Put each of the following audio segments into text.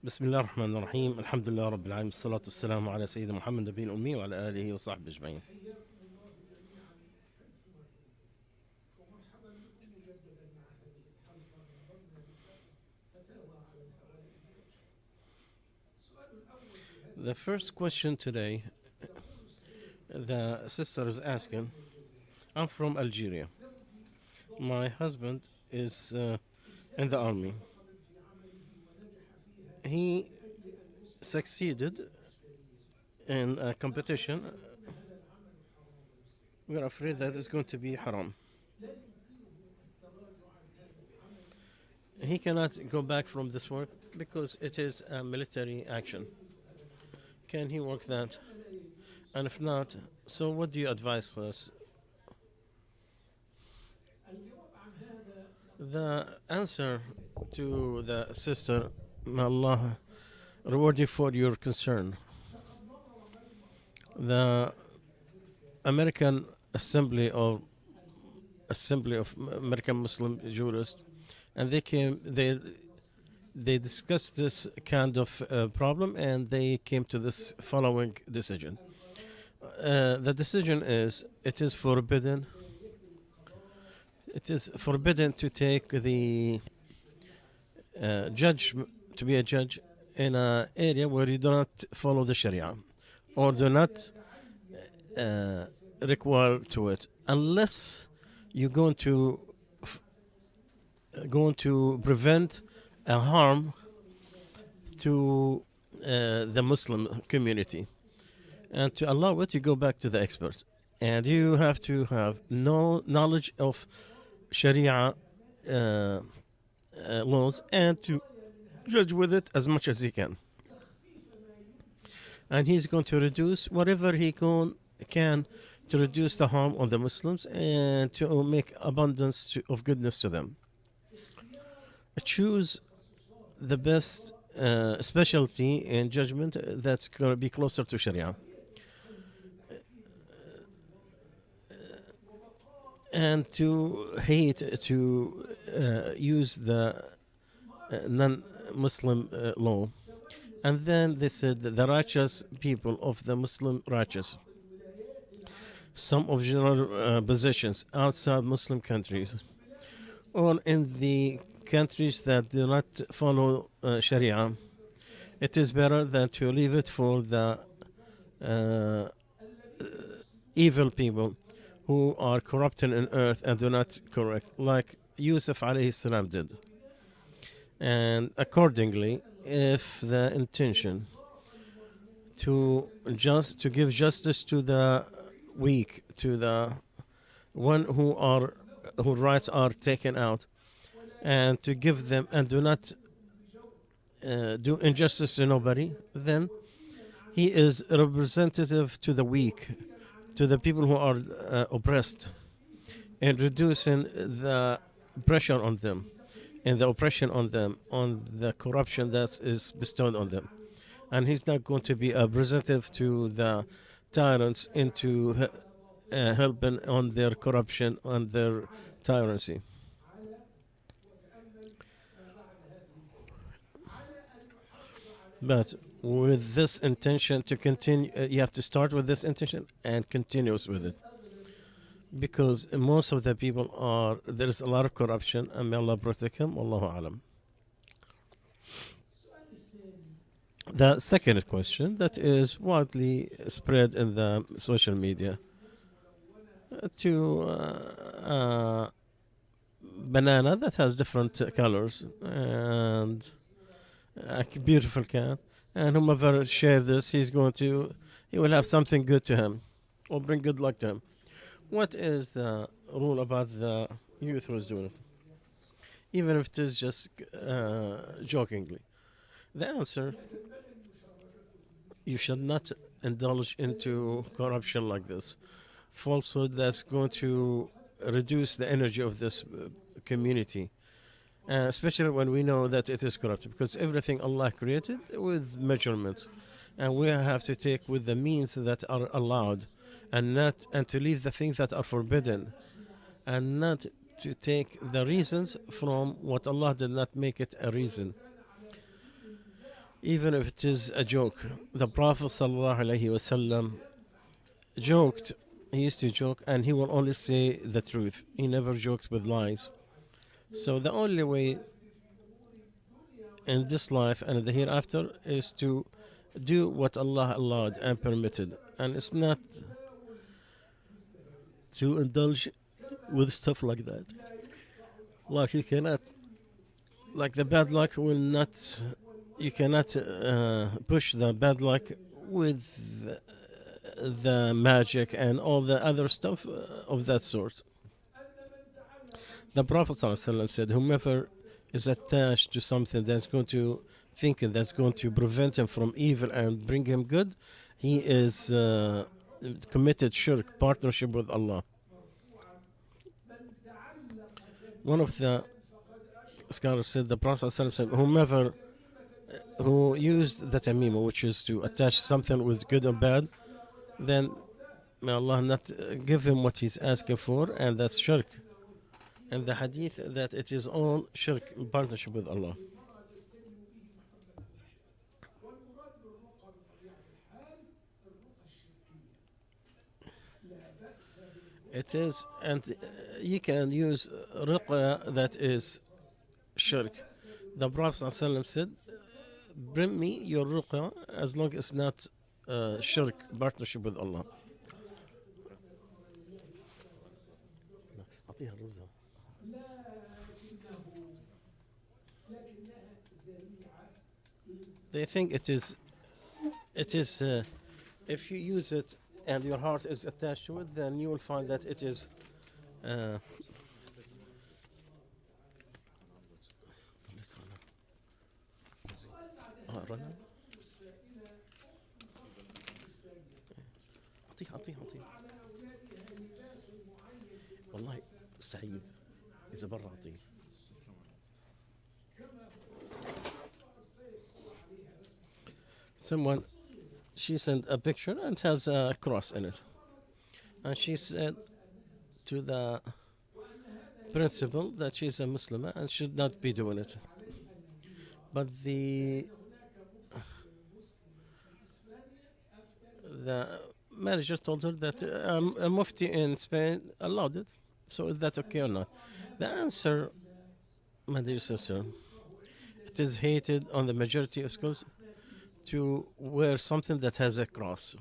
بسم الله الرحمن الرحيم الحمد لله رب العالمين الصلاة والسلام على سيدنا محمد نبي الأمي وعلى آله وصحبه أجمعين. The first question today, the sister is asking, I'm from Algeria. My husband is in the army. He succeeded in a competition. We're afraid that it's going to be haram. He cannot go back from this work because it is a military action. Can he work that? And if not, so what do you advise us? The answer to the sister, may Allah reward you for your concern. The American Assembly of American Muslim jurists, and they discussed this kind of problem, and they came to this following decision. The decision is it is forbidden to take the judge to be a judge in an area where you do not follow the Sharia or do not require to it, unless you're going to prevent a harm to the Muslim community, and to allow it, you go back to the expert, and you have to have no knowledge of Sharia laws and to judge with it as much as he can. And he's going to reduce whatever he can to reduce the harm on the Muslims and to make abundance of goodness to them. Choose the best specialty in judgment that's going to be closer to Sharia. And to use the non-Muslim law. And then they said that the righteous people of the Muslim righteous, some of general positions outside Muslim countries or in the countries that do not follow Sharia, it is better than to leave it for the evil people who are corrupting in earth and do not correct, like Yusuf alayhi salam did. And accordingly, if the intention to give justice to the weak, to the one who rights are taken out, and to give them and do not do injustice to nobody, then he is representative to the weak, to the people who are oppressed, and reducing the pressure on them and the oppression on them, on the corruption that is bestowed on them. And he's not going to be a representative to the tyrants into helping on their corruption, on their tyranny. But with this intention to continue, you have to start with this intention and continues with it. Because most of the people there is a lot of corruption, and may Allah protect him, Allahu Alam. The second question that is widely spread in the social media, to banana that has different colors and a beautiful cat, and whomever shares this, he will have something good to him or bring good luck to him. What is the rule about the youth who is doing it, even if it is just jokingly? The answer: you should not indulge into corruption like this, falsehood that's going to reduce the energy of this community, especially when we know that it is corrupt, because everything Allah created with measurements, and we have to take with the means that are allowed, and to leave the things that are forbidden, and not to take the reasons from what Allah did not make it a reason. even if it is a joke. The Prophet sallallahu alaihi wasallam joked. He used to joke, and he will only say the truth. He never joked with lies. So the only way in this life and in the hereafter is to do what Allah allowed and permitted, and it's not to indulge with stuff like that. Like you cannot, like the bad luck will not. You cannot push the bad luck with the magic and all the other stuff of that sort. The Prophet ﷺ said, whomever is attached to something that's going to that's going to prevent him from evil and bring him good, he is committed shirk, partnership with Allah. One of the scholars said the Prophet ﷺ said, whomever who used the tamima, which is to attach something with good or bad, then may Allah not give him what he's asking for, and that's shirk. And the hadith that it is all shirk, partnership with Allah. It is, and you can use ruqya that is shirk. The Prophet ﷺ said, bring me your ruqya as long as it's not shirk, partnership with Allah. They think it is, if you use it and your heart is attached to it, then you will find that it is أعطيه والله سعيد إذا برا أعطيه. Someone, she sent a picture and has a cross in it, and she said to the principal that she's a Muslim and should not be doing it. But the manager told her that a mufti in Spain allowed it. So is that okay or not? The answer, my dear sister, it is hated on the majority of schools to wear something that has a cross.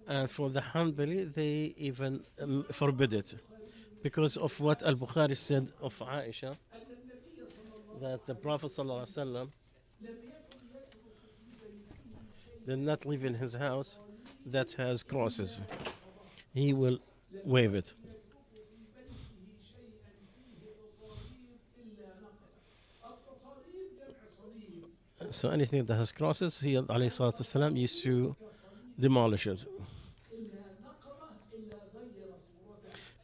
And for the Hanbali, they even forbid it because of what Al-Bukhari said of Aisha, that the Prophet ﷺ did not live in his house that has crosses. He will wave it. So anything that has crosses, he ﷺ used to demolish it.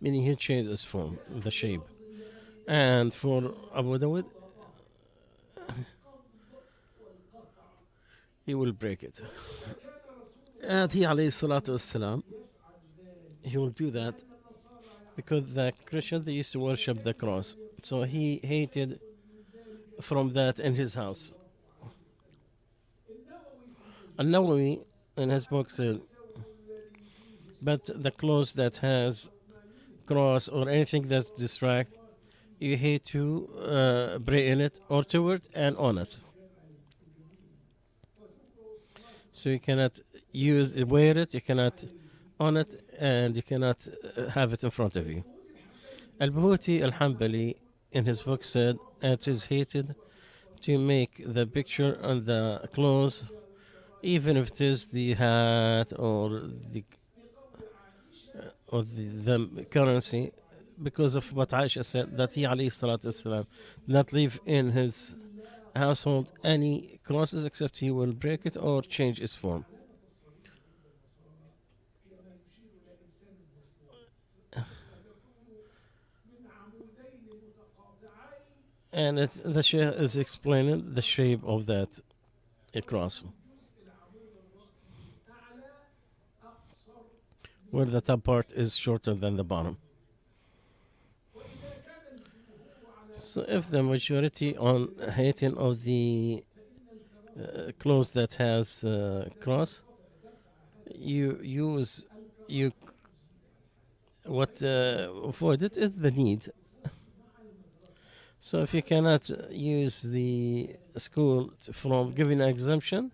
Meaning he changed its form, the shape. And for Abu Dawud, he will break it. And he ﷺ, he will do that because the Christians, they used to worship the cross. So he hated from that in his house. An-Nawawi in his book said, but the clothes that has cross or anything that distract, you hate to pray in it or to it and on it. So you cannot wear it, you cannot on it, and you cannot have it in front of you. Al-Buhuti al-Hanbali in his book said, it is hated to make the picture on the clothes, even if it is the hat or the currency, because of what Aisha said, that he alayhi salatu wasalam not leave in his household any crosses except he will break it or change its form. And the Shaykh is explaining the shape of that cross, where the top part is shorter than the bottom. So if the majority on hating of the clothes that has cross, you use you what avoid it is the need. So if you cannot use the school from giving an exemption,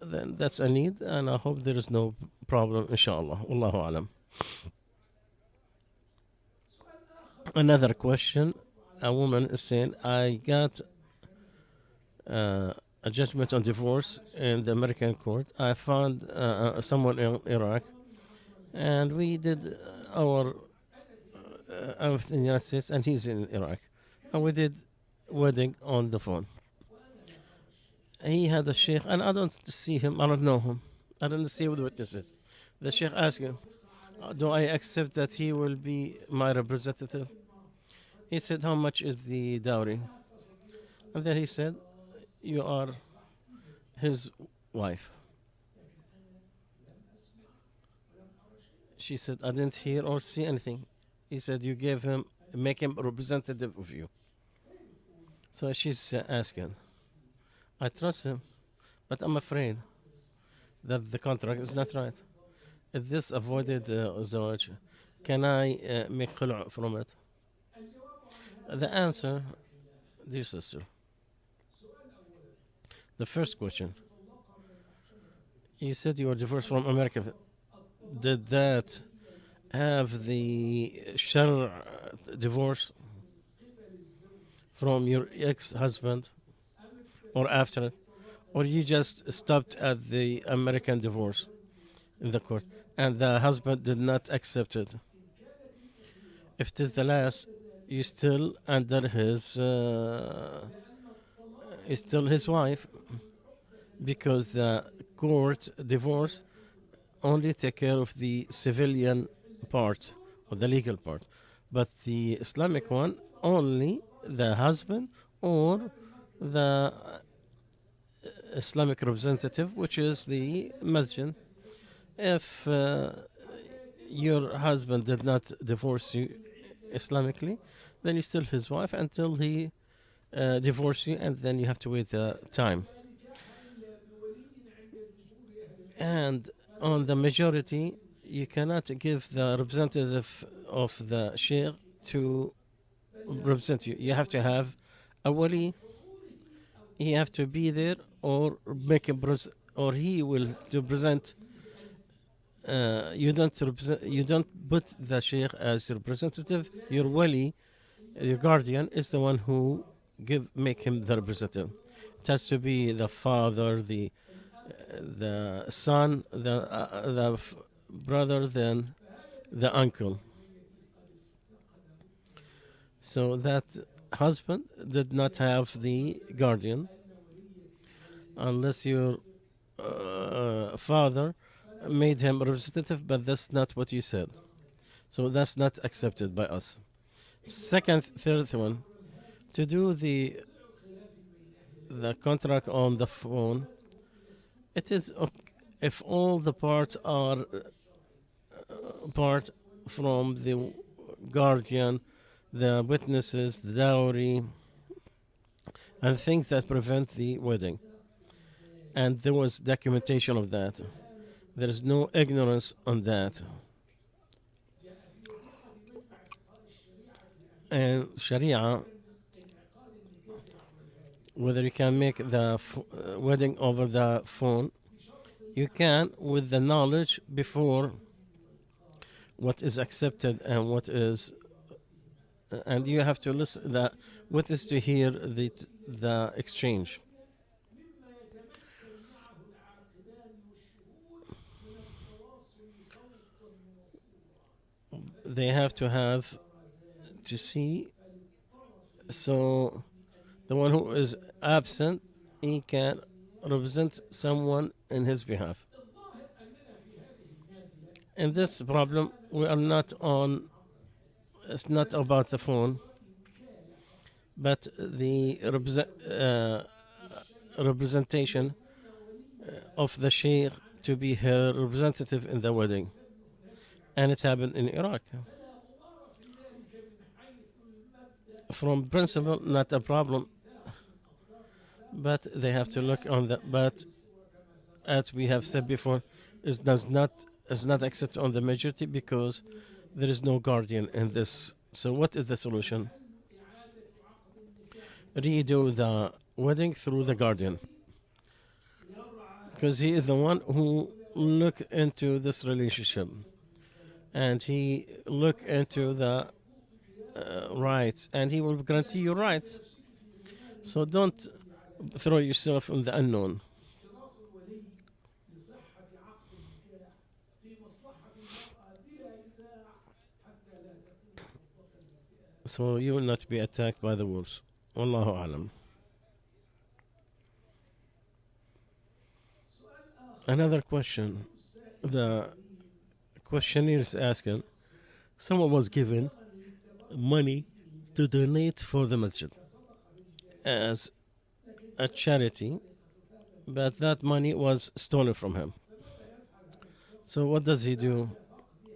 then that's a need, and I hope there is no problem, inshallah. Wallahu alam. Another question. A woman is saying, I got a judgment on divorce in the American court. I found someone in Iraq, and we did our in the United States, and he's in Iraq, and we did wedding on the phone. He had a sheikh, and I don't see him. I don't know him. I don't see with witnesses. The sheikh asked him, "Do I accept that he will be my representative?" He said, "How much is the dowry?" And then he said, "You are his wife." She said, "I didn't hear or see anything." He said, "You gave him, make him a representative of you." So she's asking, "I trust him, but I'm afraid that the contract is not right. If this avoided zawaj, can I make khulu' from it?" The answer, dear sister, the first question, you said you were divorced from America. Did that have the shar divorce from your ex-husband or after it? Or you just stopped at the American divorce in the court and the husband did not accept it? If it is the last, you still under his is still his wife, because the court divorce only take care of the civilian part or the legal part, but the Islamic one only the husband or the Islamic representative, which is the masjid. If your husband did not divorce you Islamically, then you're still his wife until he divorce you, and then you have to wait the time. And on the majority, you cannot give the representative of the sheikh to represent you. You have to have a wali. He have to be there, or make a or he will to present. You don't represent. You don't put the sheikh as your representative. Your wali, your guardian, is the one who make him the representative. It has to be the father, the son, the brother, then the uncle. So that husband did not have the guardian unless your father made him representative, but that's not what you said. So that's not accepted by us. Third one, to do the contract on the phone, it is okay if all the parts are part from the guardian, the witnesses, the dowry, and things that prevent the wedding. And there was documentation of that. There is no ignorance on that. And Sharia, whether you can make the wedding over the phone, you can with the knowledge before what is accepted and what is, and you have to listen what is to hear the exchange. They have to have to see, so the one who is absent, he can represent someone in his behalf. In this problem, we are not on, it's not about the phone, but the representation of the sheikh to be her representative in the wedding. And it happened in Iraq. from principle, not a problem, but they have to look on the. But as we have said before, it does not is not accepted on the majority because there is no guardian in this. So what is the solution? Redo the wedding through the guardian, because he is the one who look into this relationship, and he look into the rights, and he will guarantee you rights. So don't throw yourself in the unknown. So you will not be attacked by the wolves. Wallahu alam. Another question. The questionnaire is asking, someone was given money to donate for the masjid as a charity, but that money was stolen from him. So what does he do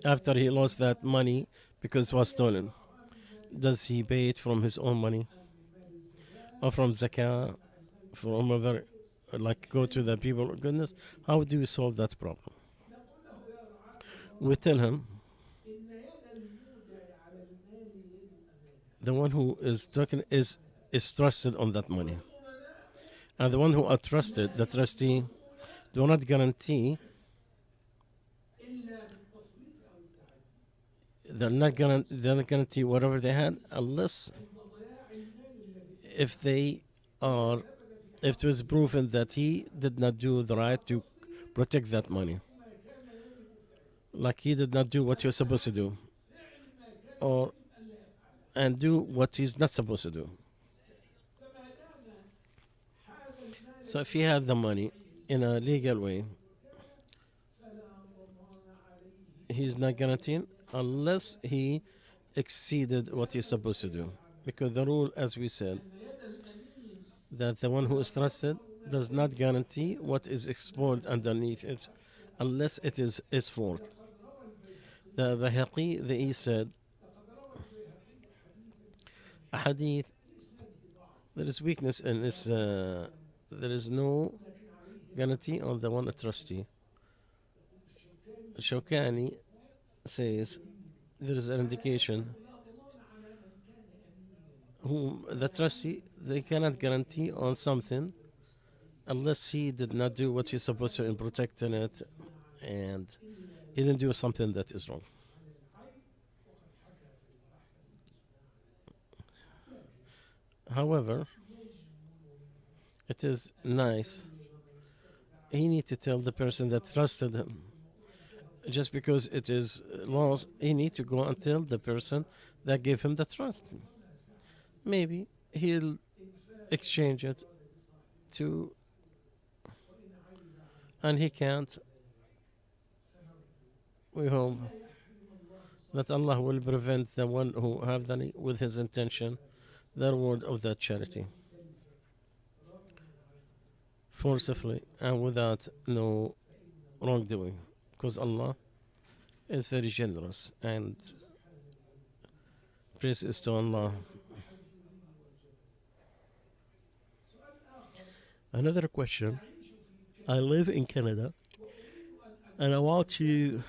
after he lost that money because it was stolen? Does he pay it from his own money or from zakah, from other, like go to the people of goodness? How do we solve that problem? We tell him the one who is talking is trusted on that money, and the one who are trusted, the trustee, do not guarantee. They're not guarantee whatever they had unless if they are if it was proven that he did not do the right to protect that money, like he did not do what he was supposed to do, or and do what he's not supposed to do. So if he had the money in a legal way, he's not guaranteeing unless he exceeded what he's supposed to do. Because the rule, as we said, that the one who is trusted does not guarantee what is exposed underneath it unless it is his fault. The Bayhaqi, he said, a hadith, there is weakness in this, there is no guarantee on the one a trustee. Shawkani says there is an indication whom the trustee, they cannot guarantee on something unless he did not do what he's supposed to in protecting it, and he didn't do something that is wrong. However, it is nice. He need to tell the person that trusted him. Just because it is lost, he need to go and tell the person that gave him the trust. Maybe he'll exchange it to, and he can't. We hope that Allah will prevent the one who have the need with his intention the reward of that charity forcibly and without no wrongdoing, because Allah is very generous, and praise is to Allah. Another question. I live in Canada and I want to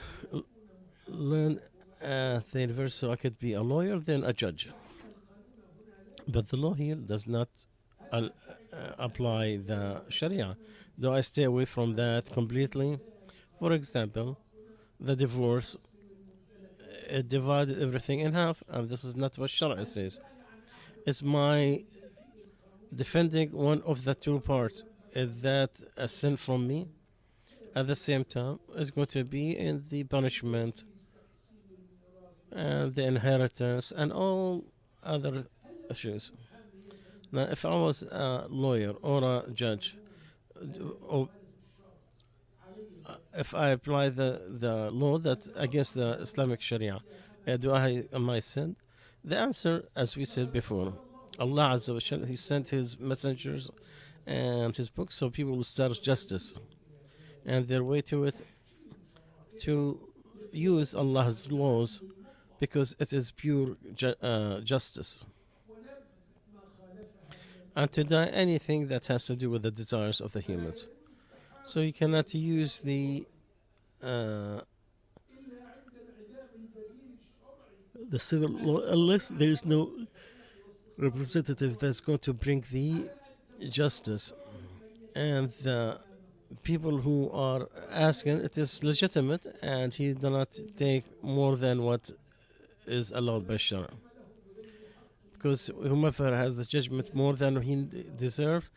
learn at the university so I could be a lawyer, then a judge. But the law here does not apply the Sharia. Do I stay away from that completely? For example, the divorce, it divided everything in half, and this is not what Sharia says. It's my defending one of the two parts. Is that a sin from me? At the same time, it's going to be in the punishment and the inheritance and all other issues. Now, if I was a lawyer or a judge, or if I apply the law that against the Islamic Sharia, am I sinned? The answer, as we said before, Allah Azza wa Jal, He sent His messengers and His books so people will start justice, and their way to it to use Allah's laws because it is pure justice. and to deny anything that has to do with the desires of the humans. So you cannot use uh, the civil law unless there is no representative that's going to bring the justice. And the people who are asking, it is legitimate, and he do not take more than what is allowed by Sharia. Because whomever has the judgment more than he deserves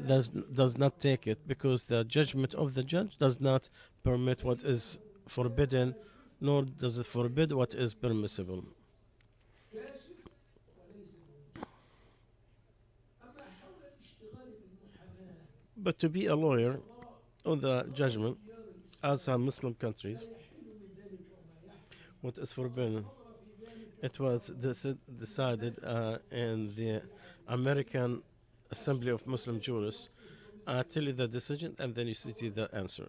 does not take it, because the judgment of the judge does not permit what is forbidden, nor does it forbid what is permissible. But to be a lawyer on the judgment, as are Muslim countries, what is forbidden, it was decided in the American Assembly of Muslim Jurists. I tell you the decision and then you see the answer.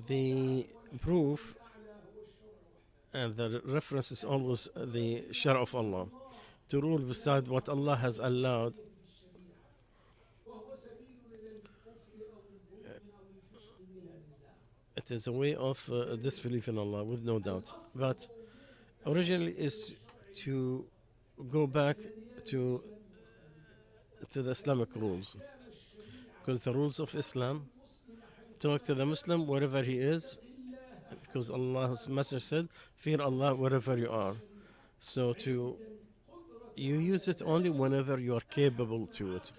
The proof and the reference is always the Shara of Allah. To rule beside what Allah has allowed, it is a way of disbelief in Allah, with no doubt. But originally is to go back to to the Islamic rules, because the rules of Islam talk to the Muslim wherever he is, because Allah's Messenger said, "Fear Allah wherever you are." So to you use it only whenever you are capable to it,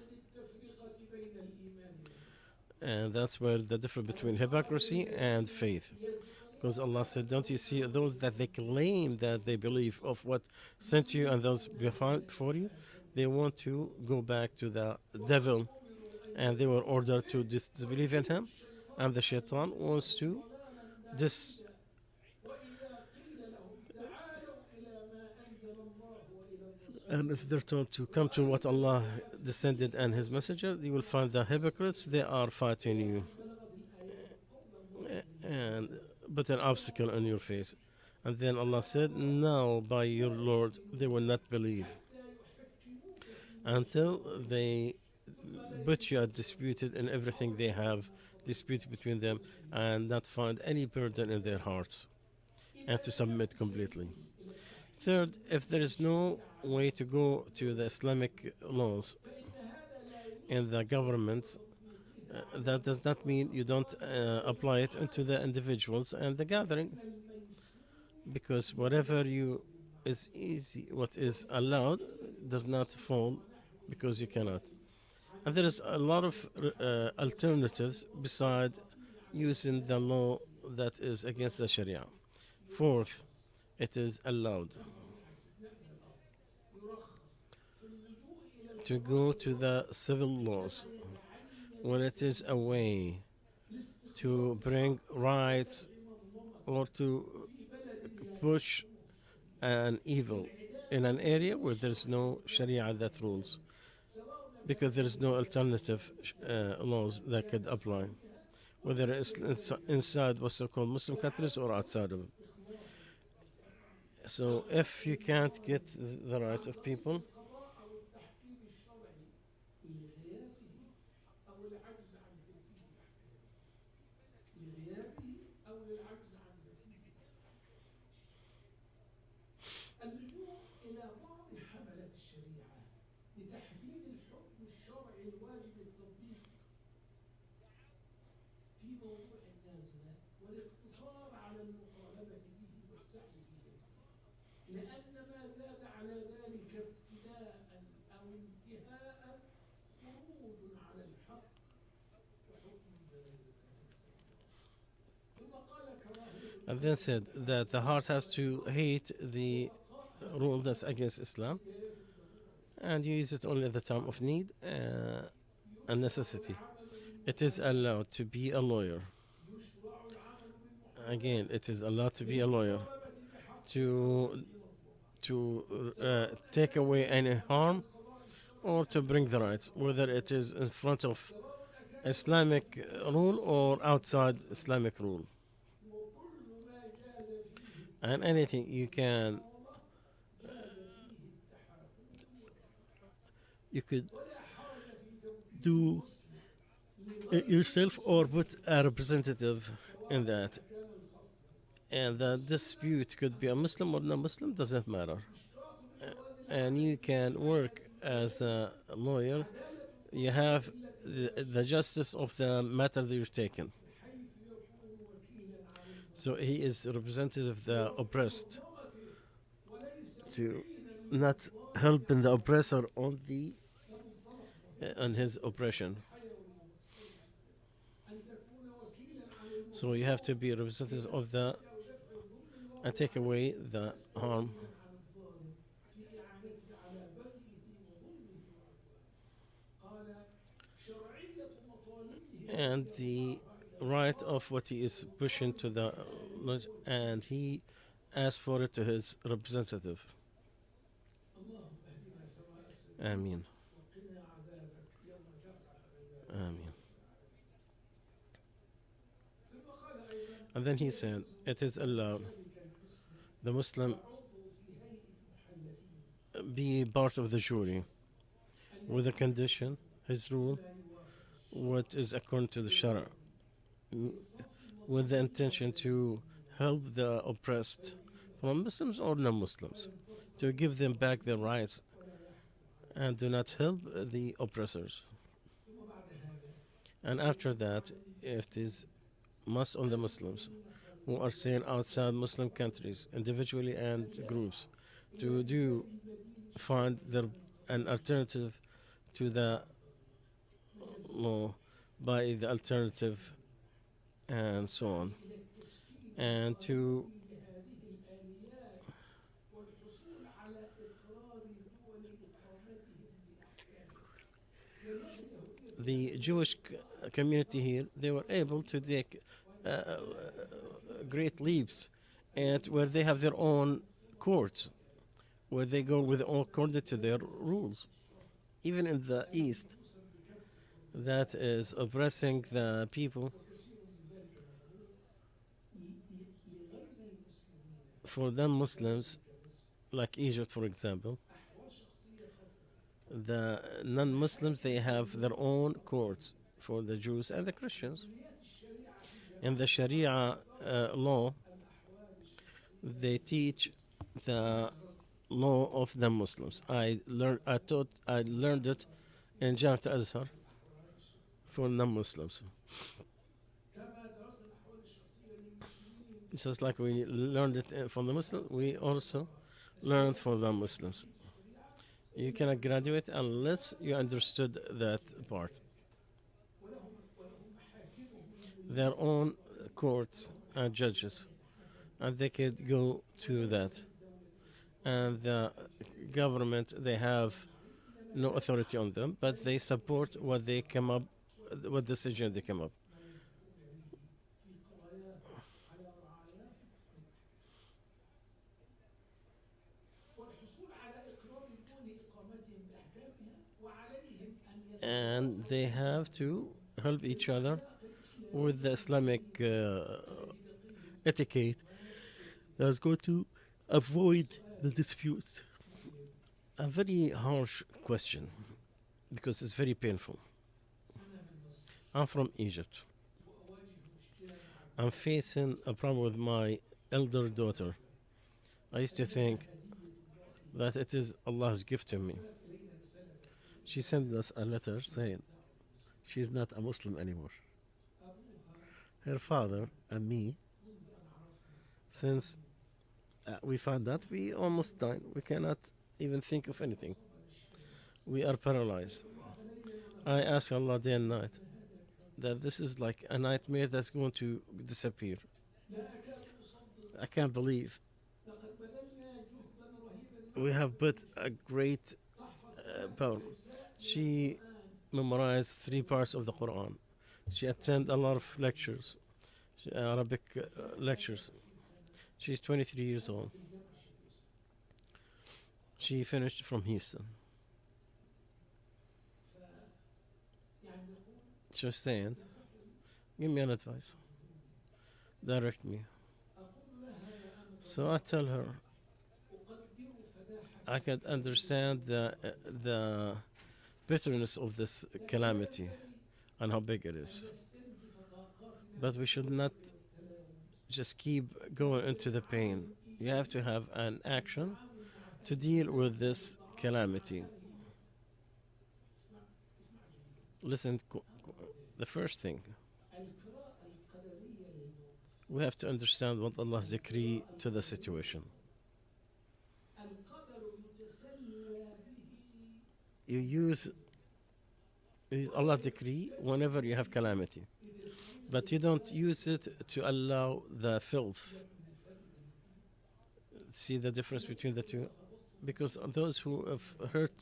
and that's where the difference between hypocrisy and faith. Because Allah said, "Don't you see those that they claim that they believe of what sent you and those before you? They want to go back to the devil, and they were ordered to disbelieve in him, and the shaitan wants to dis." And if they're told to come to what Allah descended and His Messenger, you will find the hypocrites, they are fighting you and put an obstacle in your face. And then Allah said, "No, by your Lord, they will not believe until they put you are disputed in everything they have disputed between them, and not find any burden in their hearts, and to submit completely." Third, if there is no way to go to the Islamic laws in the government, that does not mean you don't apply it into the individuals and the gathering, because whatever you is easy, what is allowed does not fall, because you cannot. And there is a lot of alternatives beside using the law that is against the Sharia. Fourth, it is allowed to go to the civil laws when it is a way to bring rights or to push an evil in an area where there's no Sharia that rules, because there's no alternative laws that could apply, whether it's inside what's called Muslim countries or outside of them. So if you can't get the rights of people, and then said that the heart has to hate the rule that's against Islam, and you use it only at the time of need and necessity. It is allowed to be a lawyer. Again, it is allowed to be a lawyer to take away any harm or to bring the rights, whether it is in front of Islamic rule or outside Islamic rule. And anything you can You could do it yourself or put a representative in that. And the dispute could be a Muslim or non-Muslim, doesn't matter. And you can work as a lawyer. You have the justice of the matter that you're taking. So he is representative of the oppressed to not helping the oppressor on his oppression. So you have to be representative of the and take away the harm and the right of what he is pushing to the and he asked for it to his representative. Ameen. Ameen. And then he said, it is allowed the Muslim be part of the jury with a condition, his rule, what is according to the Shara, with the intention to help the oppressed from Muslims or non-Muslims, to give them back their rights and do not help the oppressors. And after that, it is must on the Muslims who are staying outside Muslim countries, individually and groups, to do find an alternative to the law by the alternative and so on, and to the Jewish community here, they were able to take great leaps, and where they have their own courts, where they go with according to their rules. Even in the East, that is oppressing the people. For them, Muslims, like Egypt, for example, the non-Muslims they have their own courts for the Jews and the Christians. In the Sharia law, they teach the law of the Muslims. I learned it in Jamiat Azhar for non-Muslims. Just like we learned it for the Muslims, we also learned for the Muslims. You cannot graduate unless you understood that part. Their own courts and judges, and they could go to that. And the government, they have no authority on them, but they support what they come up, what decision they come up. And they have to help each other with the Islamic etiquette that's going to avoid the disputes. A very harsh question because it's very painful. I'm from Egypt. I'm facing a problem with my elder daughter. I used to think that it is Allah's gift to me. She sent us a letter saying she's not a Muslim anymore. Her father and me, since we found that, we almost died. We cannot even think of anything. We are paralyzed. I ask Allah day and night that this is like a nightmare that's going to disappear. I can't believe we have put a great power. She memorized 3 parts of the Quran. She attended a lot of lectures, Arabic lectures. She's 23 years old. She finished from Houston. So stand, give me an advice, direct me. So I tell her I could understand the bitterness of this calamity and how big it is. But we should not just keep going into the pain. You have to have an action to deal with this calamity. Listen, the first thing, we have to understand what Allah's decree to the situation. You use Allah's decree whenever you have calamity, but you don't use it to allow the filth. See the difference between the two? Because those who have hurt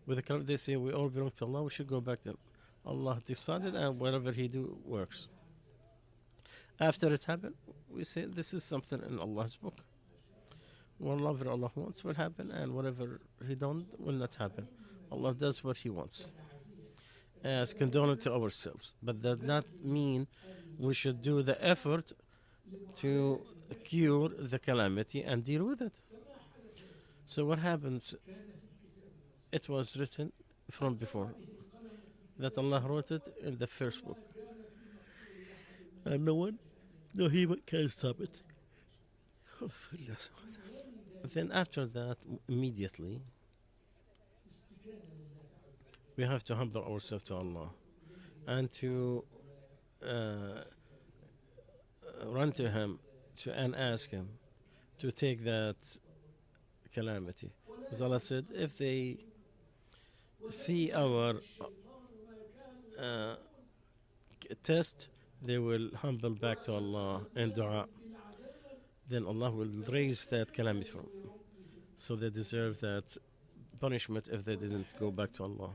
with the calamity, they say we all belong to Allah, we should go back to Him. Allah decided, and whatever He do works. After it happened, we say this is something in Allah's book. Whatever Allah wants will happen, and whatever He don't will not happen. Allah does what He wants, as condolence to ourselves. But that not mean we should do the effort to cure the calamity and deal with it. So what happens? It was written from before that Allah wrote it in the first book, and no human can stop it. Then after that, immediately, we have to humble ourselves to Allah and to run to Him and ask Him to take that calamity. Because Allah said, if they see our test, they will humble back to Allah in dua. Then Allah will raise that calamity from them. So they deserve that punishment if they didn't go back to Allah.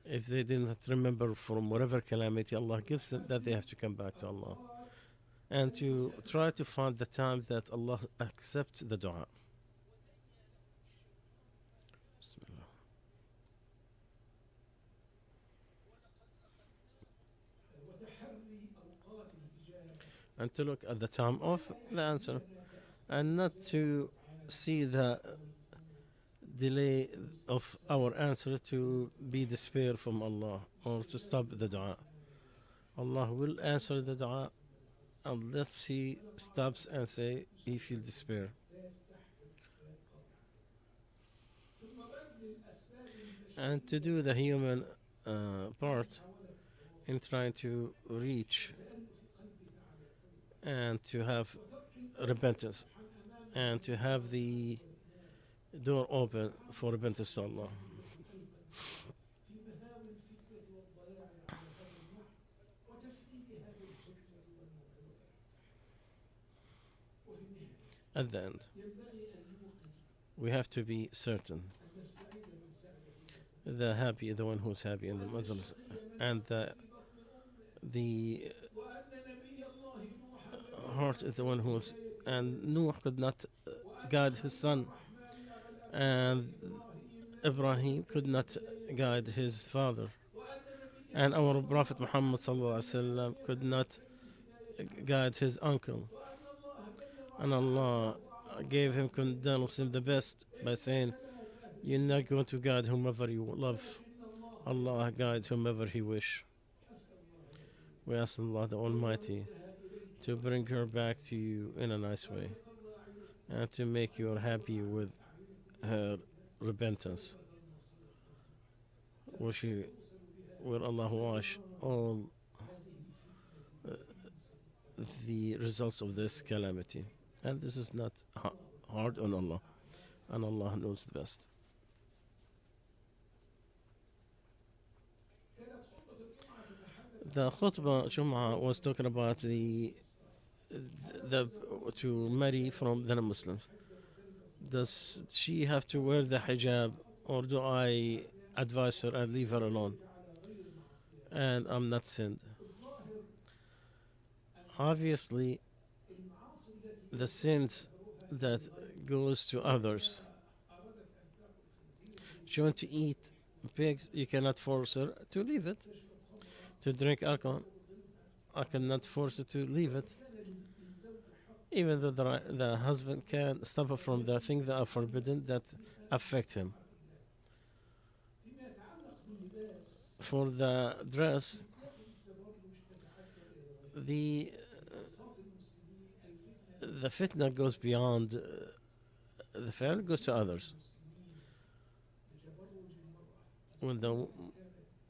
If they didn't remember from whatever calamity Allah gives them, that they have to come back to Allah. And to try to find the time that Allah accepts the dua. Bismillah. And to look at the time of the answer, and not to see the delay of our answer to be despair from Allah or to stop the dua. Allah will answer the dua unless He stops and say He feels despair. And to do the human part in trying to reach and to have repentance and to have the door open for repentance to Allah. At the end, we have to be certain the one who's happy, and the Muslims, and the heart is the one who's, and Noah could not guide his son, and Ibrahim could not guide his father, and our Prophet Muhammad ﷺ could not guide his uncle, and Allah gave him condolence him the best by saying, you're not going to guide whomever you love. Allah guides whomever He wish. We ask Allah the Almighty to bring her back to you in a nice way and to make you happy with her repentance. Will Allah wash all the results of this calamity. And this is not hard on Allah, and Allah knows the best. The khutbah Jum'ah was talking about the to marry from the non-Muslims. Does she have to wear the hijab, or do I advise her and leave her alone? And I'm not sinned. Obviously, the sins that goes to others. She wants to eat pigs, you cannot force her to leave it. To drink alcohol, I cannot force her to leave it. Even though the husband can stop her from the things that are forbidden that affect him. For the dress, the the fitna goes beyond the family, goes to others. When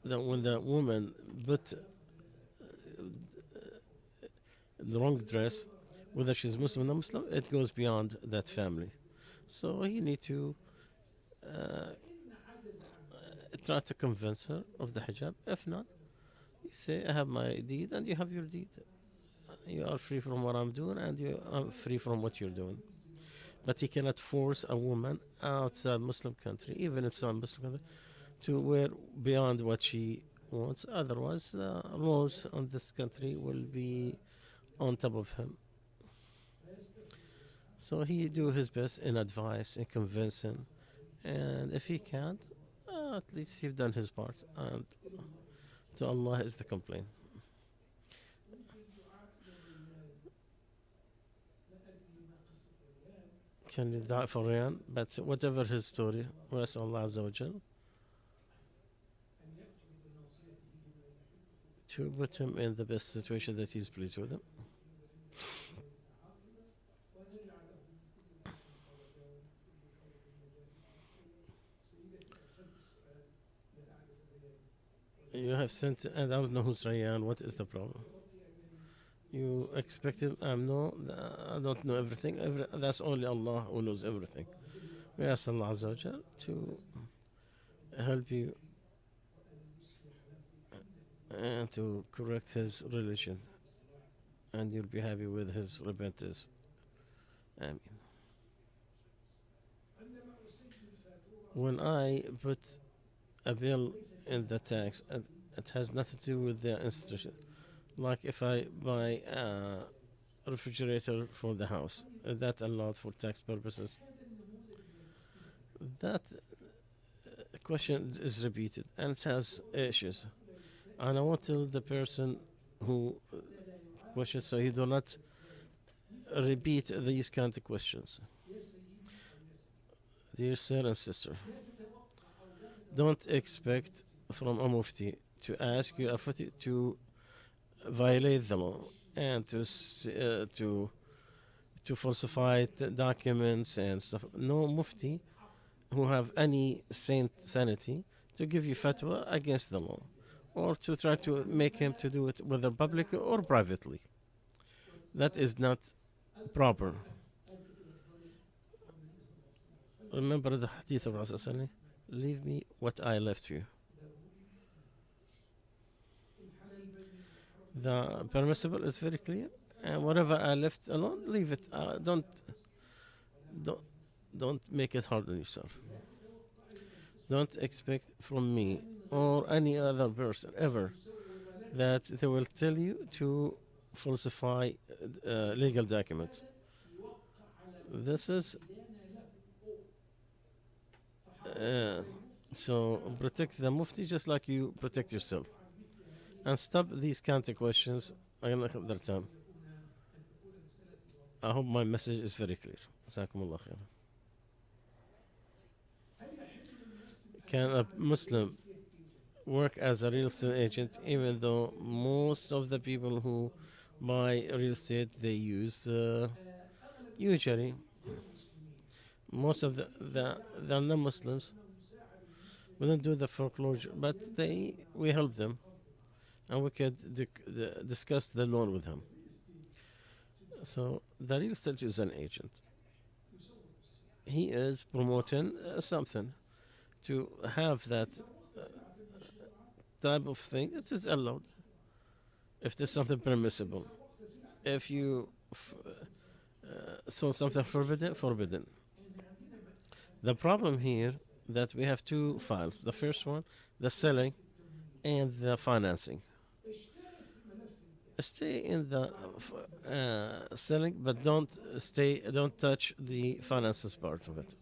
when the woman put the wrong dress, whether she's Muslim or Muslim, it goes beyond that family. So you need to uh, try to convince her of the hijab. If not, you say, I have my deed and you have your deed. You are free from what I'm doing and you are free from what you're doing. But he cannot force a woman outside Muslim country, even if it's not Muslim country, to wear beyond what she wants. Otherwise, the laws on this country will be on top of him. So he do his best in advice and convincing, and if he can't, at least he's done his part, and to Allah is the complaint. Can you die for Ryan? But whatever his story, we ask Allah Azza wa Jal to put him in the best situation that he's pleased with him. You have sent, and I don't know who's Ryan. What is the problem? You expect him? No, I don't know everything. That's only Allah who knows everything. We ask Allah Azza wa Jal to help you and to correct his religion, and you'll be happy with his repentance. Ameen. When I put a bill in the tax, and it has nothing to do with the institution. Like if I buy a refrigerator for the house, is that allowed for tax purposes? That question is repeated and it has issues. And I want to tell the person who questions so he do not repeat these kind of questions. Dear sir and sister, don't expect from a mufti to ask you a mufti to violate the law and to falsify documents and stuff. No mufti who have any sanity to give you fatwa against the law, or to try to make him to do it whether publicly or privately. That is not proper. Remember the hadith of Rasulullah, leave me what I left you. The permissible is very clear, and whatever I left alone, leave it. Don't don't make it hard on yourself. Don't expect from me or any other person ever that they will tell you to falsify legal documents. This is so protect the mufti just like you protect yourself, and stop these kind of questions. I hope my message is very clear. جزاكم الله خير. Can a Muslim work as a real estate agent even though most of the people who buy real estate they use usually most of the non-Muslims we don't do the foreclosure, but we help them and we could discuss the loan with them. So the real estate is an agent. He is promoting something to have that type of thing. It is allowed if there's something permissible. If you saw something forbidden. The problem here that we have two files. The first one, the selling and the financing. Stay in the selling, but don't touch the finances part of it.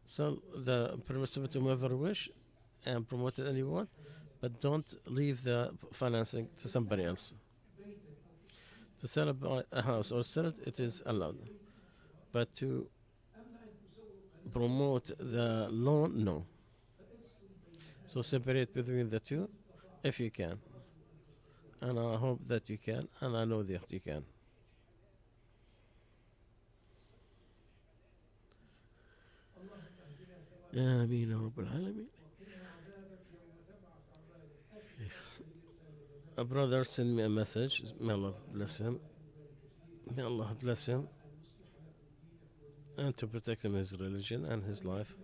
So the permissible to whoever wish and promote it anyone, but don't leave the financing to somebody else. To sell a house or sell it, it is allowed. But to promote the loan, no. So separate between the two if you can. And I hope that you can, and I know that you can. آمين يا رب العالمين. A brother sent me a message. May Allah bless him. May Allah bless him and to protect him his religion and his life.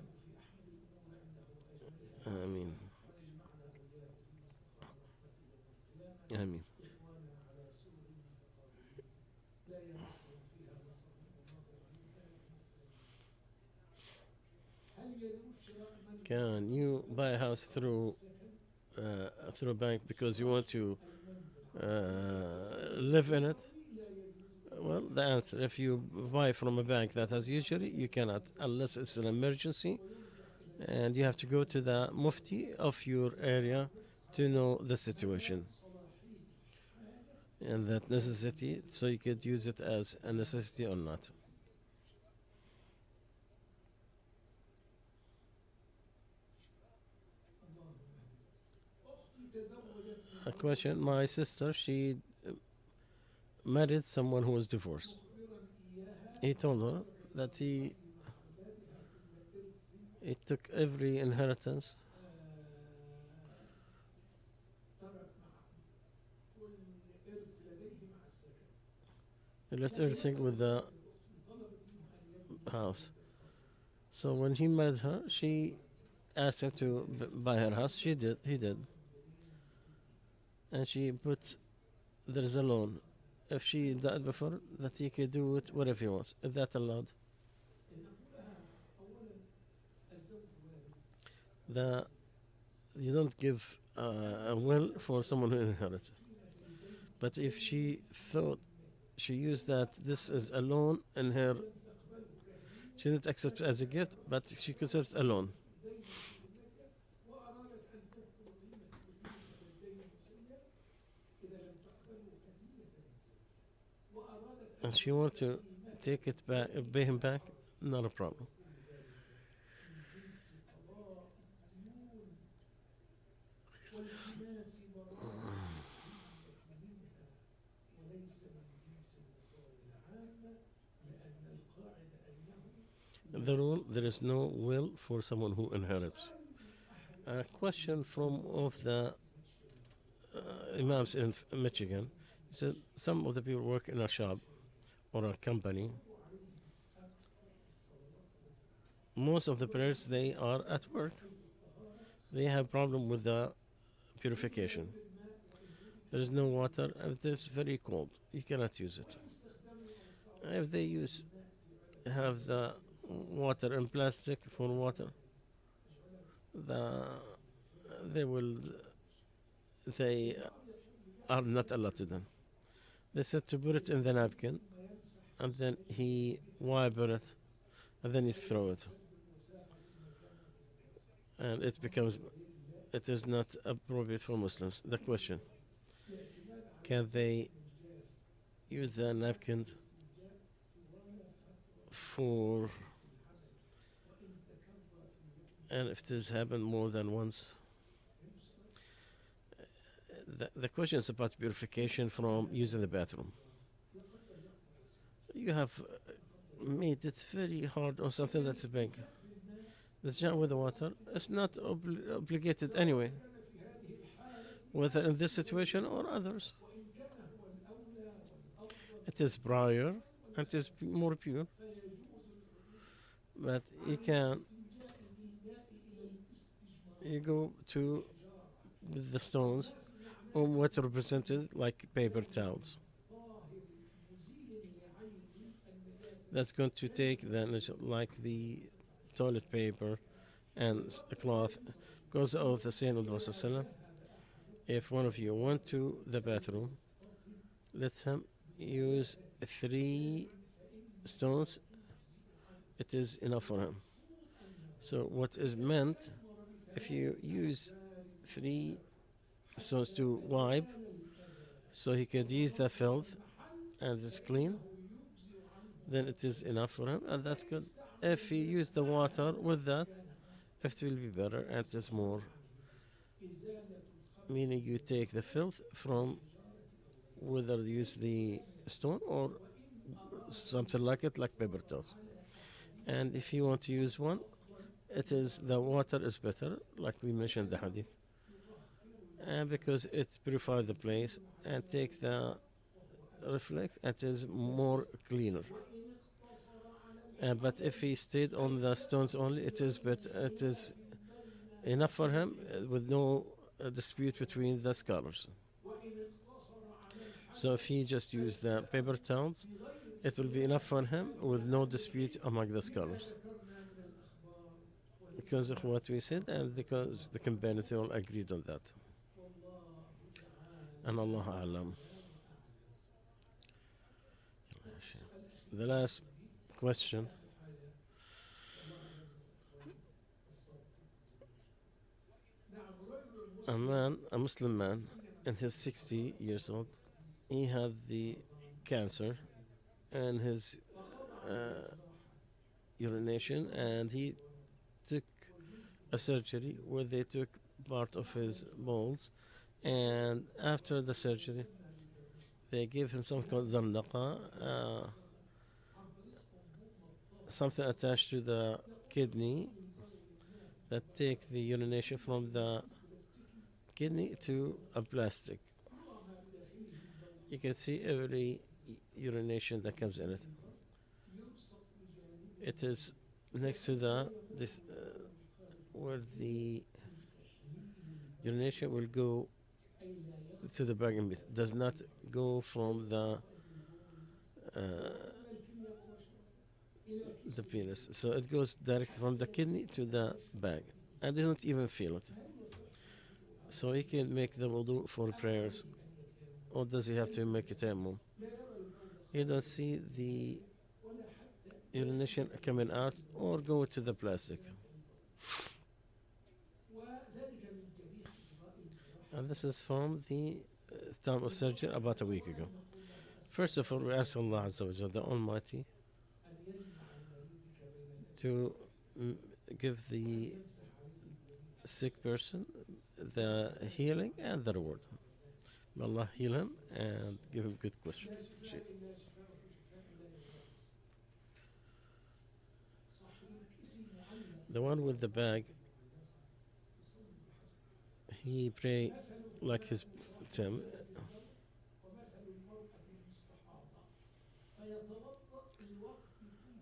Ameen. Ameen. Can you buy a house through a bank because you want to live in it? Well, the answer, if you buy from a bank that has usury, you cannot unless it's an emergency and you have to go to the mufti of your area to know the situation and that necessity, so you could use it as a necessity or not. A question, my sister, she married someone who was divorced. He told her that he took every inheritance. He left everything with the house. So when he married her, she asked him to buy her house. She did. He did. And she put there's a loan. If she died before, that he could do it whatever he wants. Is that allowed? The you don't give a will for someone who inherits. But if she thought she used that this is a loan in her, she didn't accept it as a gift, but she considers it a loan. And she want to take it back, pay him back, not a problem. The rule, there is no will for someone who inherits. A question from of the imams in Michigan. He said some of the people work in a shop or a company. Most of the prayers they are at work. They have problem with the purification. There is no water and it is very cold. You cannot use it. If they have the water in plastic for water, the they will they are not allowed to them. They said to put it in the napkin and then he wipe it and then he throw it. And it is not appropriate for Muslims. The question, can they use the napkin for, and if this happened more than once? The question is about purification from using the bathroom. You have made it very hard on something that's big. This jar with the water is not obligated anyway, whether in this situation or others. It is prior and it is more pure, but you go to the stones or what represented like paper towels. That's going to take like the toilet paper and a cloth goes of the saying of the Prophet. If one of you went to the bathroom, let him use 3 stones. It is enough for him. So what is meant, if you use 3 stones to wipe, so he could use the filth and it's clean, then it is enough for him and that's good. If he use the water with that, it will be better and it is more meaning you take the filth from whether you use the stone or something like it, like paper towels. And if you want to use one, it is the water is better, like we mentioned the hadith, and because it purifies the place and takes the reflex, it is more cleaner. But if he stayed on the stones only, it is enough for him with no dispute between the scholars. So if he just used the paper towels, it will be enough for him with no dispute among the scholars. Because of what we said and because the companions all agreed on that. And Allah Alam. The last question. A Muslim man, in his 60 years old, he had the cancer and his urination, and he took a surgery where they took part of his balls, and after the surgery they gave him something called damnaqa, something attached to the kidney that take the urination from the kidney to a plastic. You can see every urination that comes in it. It is next to the this where the urination will go to the bag and does not go from the penis. So it goes direct from the kidney to the bag and doesn't even feel it. So he can make the wudu for prayers, or does he have to make a tayammum? You don't see the urination coming out or go to the plastic. And this is from the time of surgery about a week ago. First of all, we ask Allah Azza wa Jalla, the Almighty, to give the sick person the healing and the reward. May Allah heal him and give him good question. The one with the bag, he pray like his Tim.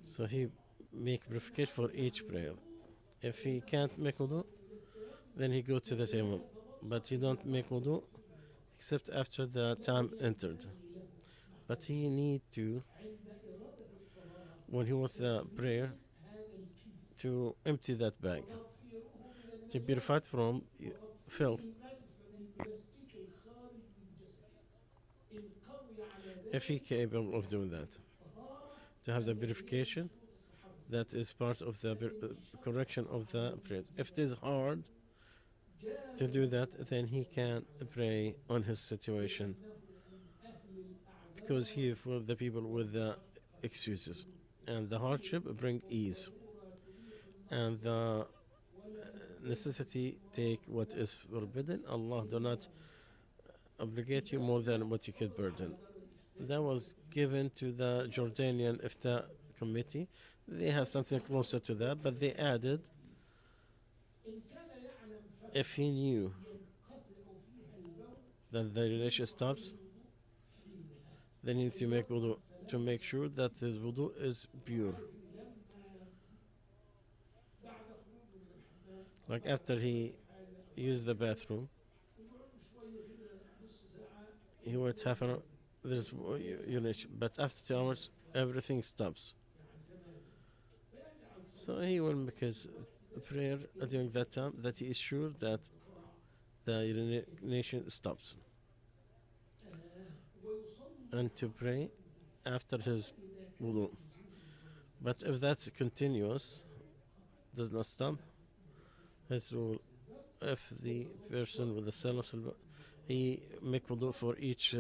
So he make purification for each prayer. If he can't make wudu, then he go to the tayammum. But he don't make wudu except after the time entered. But he need to, when he wants the prayer, to empty that bag, to purify it from filth. If he capable of doing that, to have the purification, that is part of the correction of the prayer. If it is hard to do that, then he can pray on his situation, because he for the people with the excuses, and the hardship bring ease, and the necessity take what is forbidden. Allah do not obligate you more than what you could burden. That was given to the Jordanian Ifta committee. They have something closer to that, but they added, if he knew that the relation stops, they need to make wudu to make sure that his wudu is pure. Like after he used the bathroom, he went half an hour, there's urination, but after 2 hours, everything stops. So he will make his prayer during that time that he is sure that the urination stops, and to pray after his wudu. But if that's continuous, does not stop, his rule, if the person with the Salah Al Sawy, he make wudu for each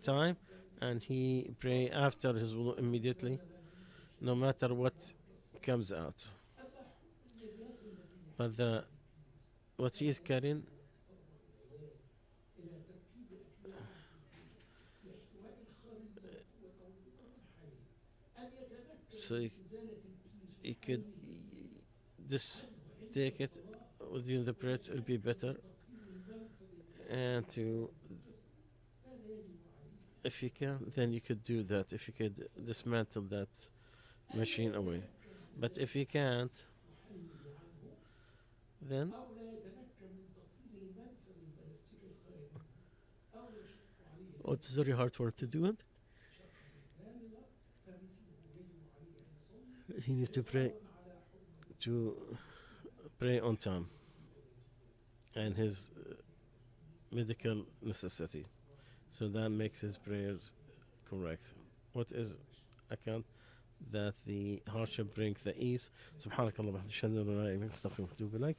time, and he pray after his wudu immediately, no matter what comes out. But what he is carrying So you could just take it with you in the prayer, it'll be better. And to, if you can, then you could do that. If you could dismantle that machine away. But if you can't, then oh, it's very hard for it to do it. He needs to pray on time and his medical necessity. So that makes his prayers correct. What is account that the hardship brings the ease. سبحانك اللهم وبحمدك أشهد أن لا إله إلا أنت أستغفرك وأتوب إليك.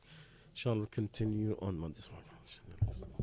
Shall we continue on Monday morning?